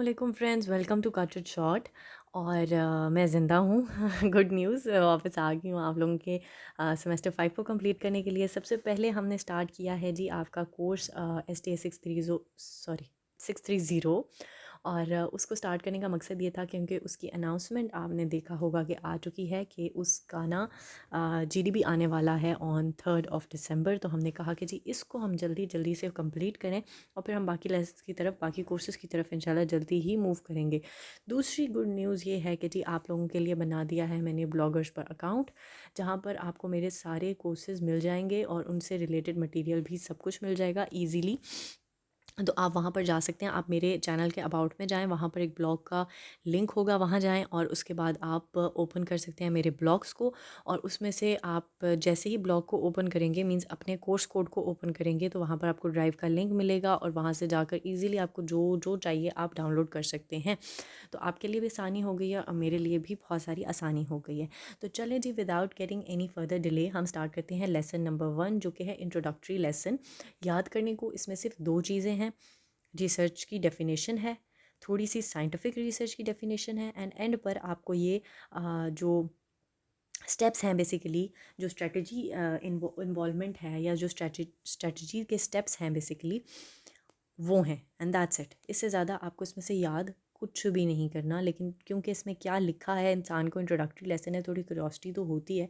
वालेकुम friends, welcome to cut it short. और मैं ज़िंदा हूँ। गुड न्यूज़, वापस आ गई हूँ आप लोगों के सेमेस्टर 5 को कंप्लीट करने के लिए। सबसे पहले हमने स्टार्ट किया है जी आपका कोर्स एस टी ए 630 और उसको स्टार्ट करने का मकसद ये था क्योंकि उसकी अनाउंसमेंट आपने देखा होगा कि आ चुकी है कि उसका ना जीडीबी आने वाला है ऑन 3rd ऑफ दिसंबर। तो हमने कहा कि जी इसको हम जल्दी जल्दी से कंप्लीट करें और फिर हम बाकी लेसन्स की तरफ, बाकी कोर्सेज़ की तरफ इंशाल्लाह जल्दी ही मूव करेंगे। दूसरी गुड न्यूज़ ये है कि जी आप लोगों के लिए बना दिया है मैंने ब्लॉगर्स पर अकाउंट, जहाँ पर आपको मेरे सारे कोर्सेज़ मिल जाएंगे और उनसे रिलेटेड मटेरियल भी सब कुछ मिल जाएगा ईज़िली। तो आप वहाँ पर जा सकते हैं। आप मेरे चैनल के अबाउट में जाएँ, वहाँ पर एक ब्लॉग का लिंक होगा, वहाँ जाएँ और उसके बाद आप ओपन कर सकते हैं मेरे ब्लॉग्स को। और उसमें से आप जैसे ही ब्लॉग को ओपन करेंगे, मींस अपने कोर्स कोड को ओपन करेंगे, तो वहाँ पर आपको ड्राइव का लिंक मिलेगा और वहाँ से जाकर इजीली आपको जो जो चाहिए आप डाउनलोड कर सकते हैं। तो आपके लिए भी आसानी हो गई है और मेरे लिए भी बहुत सारी आसानी हो गई है। तो चलें जी, without getting any further delay हम स्टार्ट करते हैं लेसन नंबर 1, जो कि है इंट्रोडक्टरी लेसन। याद करने को इसमें सिर्फ दो चीज़ें हैं। रिसर्च की डेफिनेशन है, थोड़ी सी साइंटिफिक रिसर्च की डेफिनेशन है, एंड एंड पर आपको ये जो स्टेप्स हैं बेसिकली, जो स्ट्रेटजी इन्वॉल्वमेंट है या जो स्ट्रेटजी के स्टेप्स हैं बेसिकली वो हैं, एंड दैट्स इट। इससे ज़्यादा आपको इसमें से याद कुछ भी नहीं करना। लेकिन क्योंकि इसमें क्या लिखा है, इंसान को इंट्रोडक्टरी लेसन है, थोड़ी क्यूरियोसिटी तो होती है,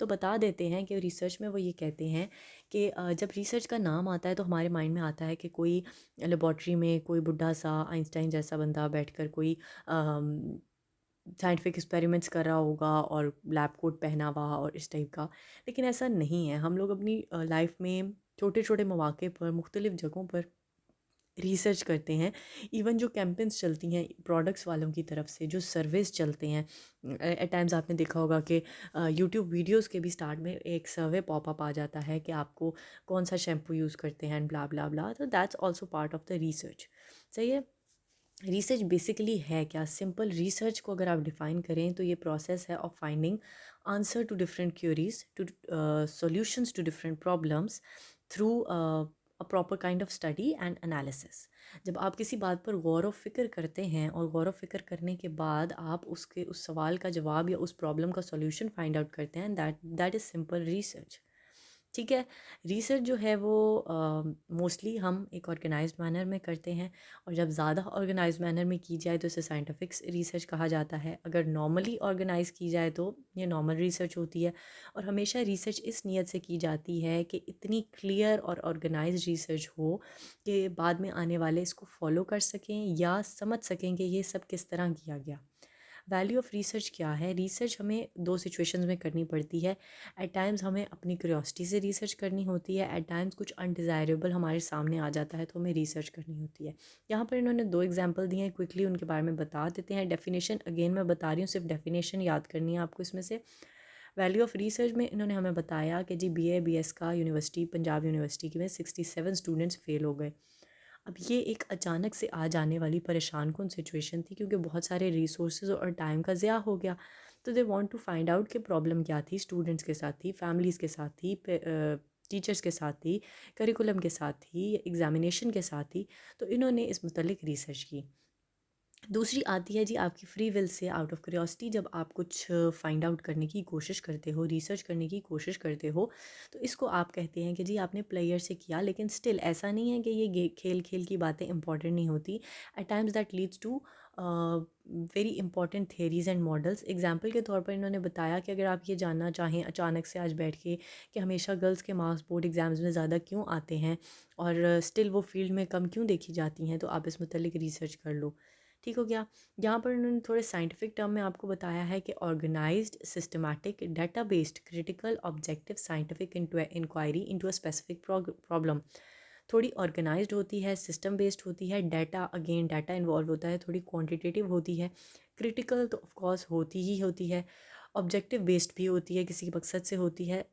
तो बता देते हैं कि रिसर्च में वो ये कहते हैं कि जब रिसर्च का नाम आता है तो हमारे माइंड में आता है कि कोई लेबॉर्ट्री में कोई बुढ़ा सा आइंस्टाइन जैसा बंदा बैठकर कोई साइंटिफिक एक्सपेरिमेंट्स कर रहा होगा और लैब कोट पहना हुआ और इस टाइप का। लेकिन ऐसा नहीं है। हम लोग अपनी लाइफ में छोटे छोटे मौके पर मुख्तलिफ़ जगहों पर रिसर्च करते हैं। इवन जो कैंपेन्स चलती हैं प्रोडक्ट्स वालों की तरफ से, जो सर्वेस चलते हैं, एट टाइम्स आपने देखा होगा कि यूट्यूब वीडियोस के भी स्टार्ट में एक सर्वे पॉपअप आ जाता है कि आपको कौन सा शैम्पू यूज़ करते हैं एंड ब्ला ब्ला ब्ला। तो that's also part of the research. सही है। रिसर्च बेसिकली है क्या? सिंपल रिसर्च को अगर आप डिफ़ाइन करें तो ये प्रोसेस है of finding answer to different queries, to solutions to different problems through a proper kind of study and analysis. जब आप किसी बात पर गौर व फिक्र करते हैं और गौर व फिक्र करने के बाद आप उसके उस सवाल का जवाब या उस प्रॉब्लम का सॉल्यूशन फाइंड आउट करते हैं, दैट इज़ सिंपल रिसर्च। ठीक है। रिसर्च जो है वो मोस्टली हम एक ऑर्गेनाइज्ड मैनर में करते हैं, और जब ज़्यादा ऑर्गेनाइज्ड मैनर में की जाए तो इसे साइंटिफिक रिसर्च कहा जाता है। अगर नॉर्मली ऑर्गेनाइज की जाए तो ये नॉर्मल रिसर्च होती है। और हमेशा रिसर्च इस नीयत से की जाती है कि इतनी क्लियर और ऑर्गेनाइज्ड रिसर्च हो कि बाद में आने वाले इसको फॉलो कर सकें या समझ सकें कि ये सब किस तरह किया गया। वैल्यू ऑफ रिसर्च क्या है? रिसर्च हमें दो सिचुएशंस में करनी पड़ती है। एट टाइम्स हमें अपनी क्यूरियोसिटी से रिसर्च करनी होती है, एट टाइम्स कुछ अनडिज़ायरेबल हमारे सामने आ जाता है तो हमें रिसर्च करनी होती है। यहाँ पर इन्होंने दो एग्जांपल दिए हैं, क्विकली उनके बारे में बता देते हैं। डेफिनेशन अगेन मैं बता रही हूँ, सिर्फ डेफिनेशन याद करनी है आपको इसमें से। वैल्यू ऑफ रिसर्च में इन्होंने हमें बताया कि जी BA BS का यूनिवर्सिटी, पंजाब यूनिवर्सिटी की में 67 स्टूडेंट्स फेल हो गए। अब ये एक अचानक से आ जाने वाली परेशान कुन सिचुएशन थी, क्योंकि बहुत सारे रिसोर्सेज और टाइम का ज़्या हो गया। तो they want to find out कि प्रॉब्लम क्या थी, स्टूडेंट्स के साथ थी, फैमिलीज़ के साथ थी, टीचर्स के साथ थी, करिकुलम के साथ थी, एग्जामिनेशन के साथ थी। तो इन्होंने इस मुतल्लिक रिसर्च की। दूसरी आती है जी आपकी free will say, out of curiosity. जब आप कुछ फाइंड आउट करने की कोशिश करते हो, रिसर्च करने की कोशिश करते हो, तो इसको आप कहते हैं कि जी आपने प्लेयर से किया। लेकिन स्टिल ऐसा नहीं है कि ये खेल खेल की बातें इंपॉर्टेंट नहीं होती। At times that leads to very important theories and models. Example के तौर पर इन्होंने बताया कि अगर आप ये जानना चाहें अचानक से आज बैठ के कि हमेशा गर्ल्स के मार्क्स बोर्ड एग्ज़ाम्स में ज़्यादा क्यों आते हैं और स्टिल वो फील्ड में कम क्यों देखी जाती हैं, तो आप इस मुतल्लिक रिसर्च कर लो। ठीक हो गया। यहाँ पर उन्होंने थोड़े साइंटिफिक टर्म में आपको बताया है कि organised, systematic, data based, critical, objective, scientific inquiry into a specific problem. थोड़ी ऑर्गेनाइज्ड होती है, सिस्टम बेस्ड होती है, डाटा अगेन डाटा इन्वॉल्व होता है, थोड़ी क्वांटिटेटिव होती है, क्रिटिकल तो ऑफ कोर्स होती ही होती है, ऑब्जेक्टिव बेस्ड भी होती है, किसी मकसद से होती है।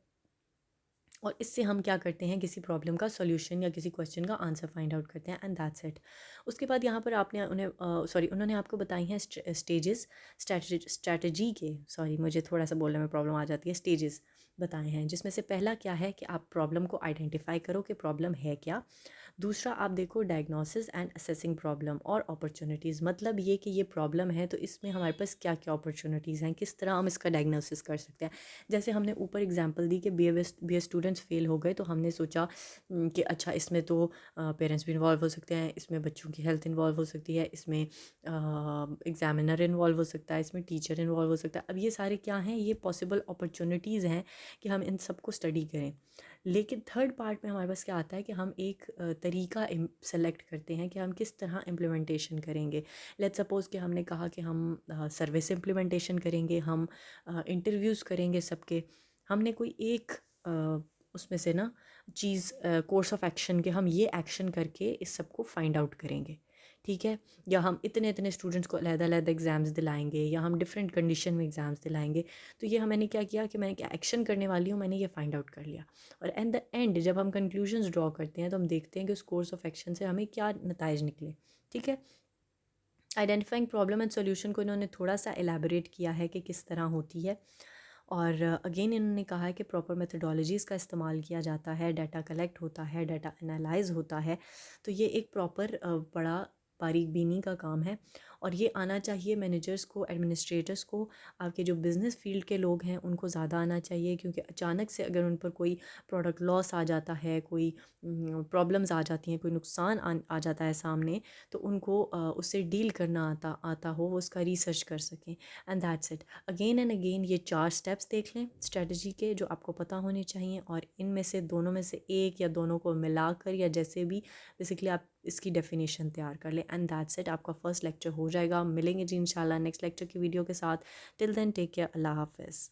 और इससे हम क्या करते हैं, किसी प्रॉब्लम का सॉल्यूशन या किसी क्वेश्चन का आंसर फाइंड आउट करते हैं, एंड दैट्स इट। उसके बाद यहाँ पर आपने उन्होंने आपको बताई हैं स्टेजेस, स्ट्रैटेजी के, सॉरी मुझे थोड़ा सा बोलने में प्रॉब्लम आ जाती है, स्टेजेस बताए हैं, जिसमें से पहला क्या है कि आप प्रॉब्लम को आइडेंटिफाई करो कि प्रॉब्लम है क्या। दूसरा आप देखो डायग्नोसिस एंड असेसिंग प्रॉब्लम और अपॉर्चुनिटीज़, मतलब ये कि ये प्रॉब्लम है तो इसमें हमारे पास क्या क्या अपॉर्चुनिटीज़ हैं, किस तरह हम इसका डायग्नोसिस कर सकते हैं। जैसे हमने ऊपर एग्जांपल दी कि बी ए स्टूडेंट्स फेल हो गए, तो हमने सोचा कि अच्छा इसमें तो पेरेंट्स भी इन्वॉल्व हो सकते हैं, इसमें बच्चों की हेल्थ इन्वॉल्व हो सकती है, इसमें एग्जामिनर इन्वॉल्व हो सकता है, इसमें टीचर इन्वॉल्व हो सकता है। अब ये सारे क्या हैं, ये पॉसिबल अपॉर्चुनिटीज़ हैं कि हम इन सबको स्टडी करें। लेकिन थर्ड पार्ट में हमारे पास क्या आता है कि हम एक तरीका सेलेक्ट करते हैं कि हम किस तरह इम्प्लीमेंटेशन करेंगे। लेट्स सपोज़ कि हमने कहा कि हम सर्विस इम्प्लीमेंटेशन करेंगे, हम इंटरव्यूज़ करेंगे सबके। हमने कोई एक उसमें से ना चीज़ कोर्स ऑफ एक्शन के हम ये एक्शन करके इस सबको फाइंड आउट करेंगे, ठीक है। या हम इतने इतने स्टूडेंट्स को अलग-अलग एग्ज़ाम्स दिलाएंगे, या हम डिफरेंट कंडीशन में एग्ज़ाम्स दिलाएंगे। तो ये मैंने क्या किया कि मैं क्या एक्शन करने वाली हूँ, मैंने ये फाइंड आउट कर लिया। और एट द एंड जब हम कंक्लूजन्स ड्रॉ करते हैं तो हम देखते हैं कि उस कोर्स ऑफ एक्शन से हमें क्या नताइज निकले, ठीक है। आइडेंटिफाइंग प्रॉब्लम एंड सॉल्यूशन को इन्होंने थोड़ा सा एलैबोरेट किया है कि किस तरह होती है। और अगेन इन्होंने कहा है कि प्रॉपर मेथडोलॉजीज़ का इस्तेमाल किया जाता है, डाटा कलेक्ट होता है, डाटा एनालाइज होता है। तो ये एक प्रॉपर बड़ा बारीक बीनी का काम है, और ये आना चाहिए मैनेजर्स को, एडमिनिस्ट्रेटर्स को। आपके जो बिज़नेस फील्ड के लोग हैं उनको ज़्यादा आना चाहिए, क्योंकि अचानक से अगर उन पर कोई प्रोडक्ट लॉस आ जाता है, कोई प्रॉब्लम्स आ जाती हैं, कोई नुकसान आ जाता है सामने, तो उनको उससे डील करना आता हो, वो उसका रिसर्च कर सकें। And that's it. Again and again ये 4 स्टेप्स देख लें स्ट्रेटजी के, जो आपको पता होने चाहिए, और इनमें से दोनों में से एक या दोनों को मिलाकर या जैसे भी बेसिकली आप इसकी डेफिनेशन तैयार कर लें। एंड दैट्स इट, आपका फर्स्ट लेक्चर हो जाएगा। मिलेंगे जी इंशाल्लाह नेक्स्ट लेक्चर की वीडियो के साथ। टिल देन टेक केयर, अल्लाह हाफिज़।